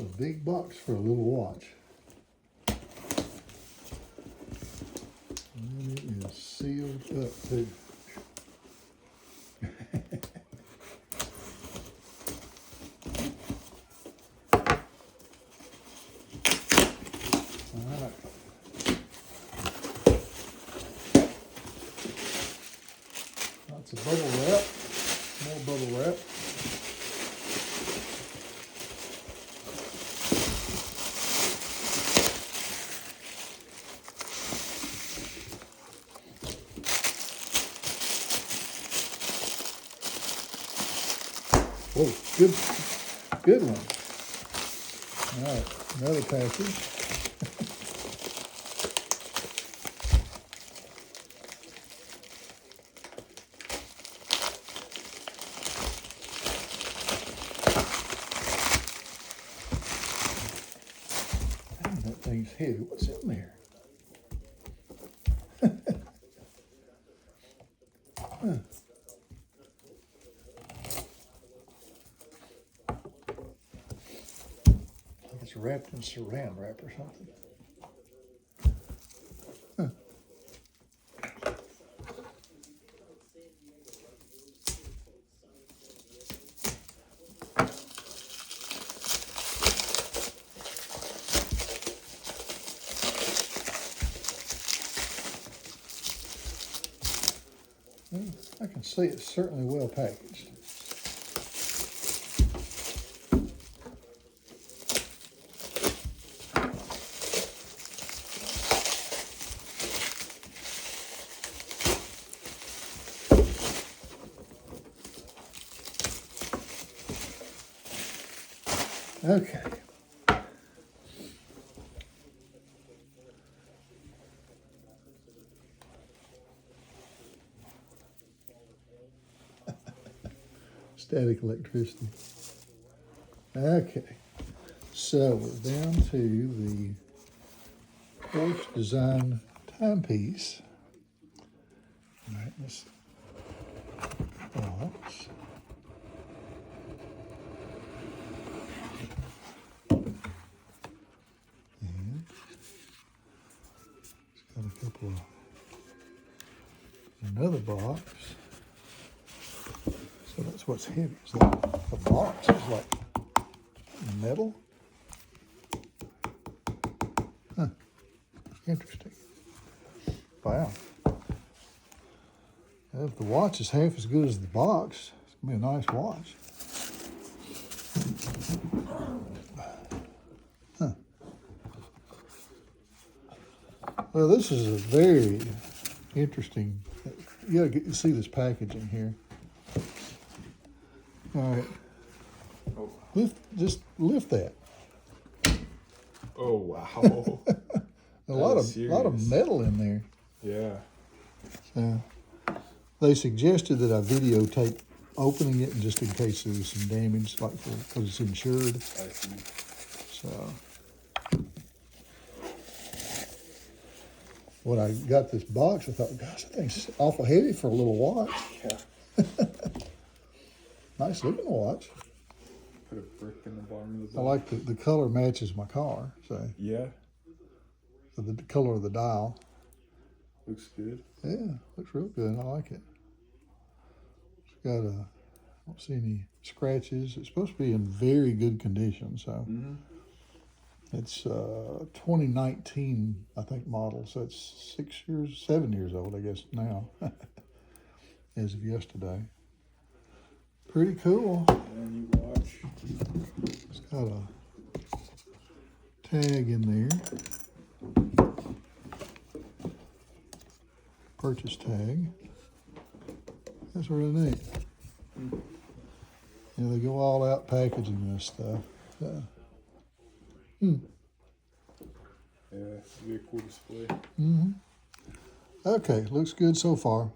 A big box for a little watch. And it is sealed up too. Alright. Lots of bubble wrap. More bubble wrap. Whoa, good one. All right, another package. Dang, that thing's heavy. What's in there? Huh. It's wrapped in saran wrap or something. Huh. Well, I can see it's certainly well packaged. Okay. Static electricity. Okay. So we're down to the Porsche Design timepiece. All right, this box. Got a couple of, another box. So that's what's heavy. Is that the box is like metal? Huh. Interesting. Wow. If the watch is half as good as the box, it's gonna be a nice watch. Huh. Well, this is a very interesting. You gotta get to see this packaging here. All right. Oh. Just lift that. Oh wow. a lot of metal in there. Yeah. So they suggested that I videotape opening it, just in case there was some damage, like because it's insured. I see. So when I got this box, I thought, gosh, that thing's awful heavy for a little watch. Yeah. Nice looking watch. Put a brick in the bottom of the box. I like the color matches my car, so. Yeah. The color of the dial. Looks good. Yeah, looks real good. I like it. It's got I don't see any scratches. It's supposed to be in very good condition, so. It's 2019, I think, model, so it's 7 years old, I guess, now, as of yesterday. Pretty cool. And you watch. It's got a tag in there. Purchase tag. That's really neat. Yeah, they go all out packaging this stuff. So. Yeah, it's a very cool display. Okay, looks good so far.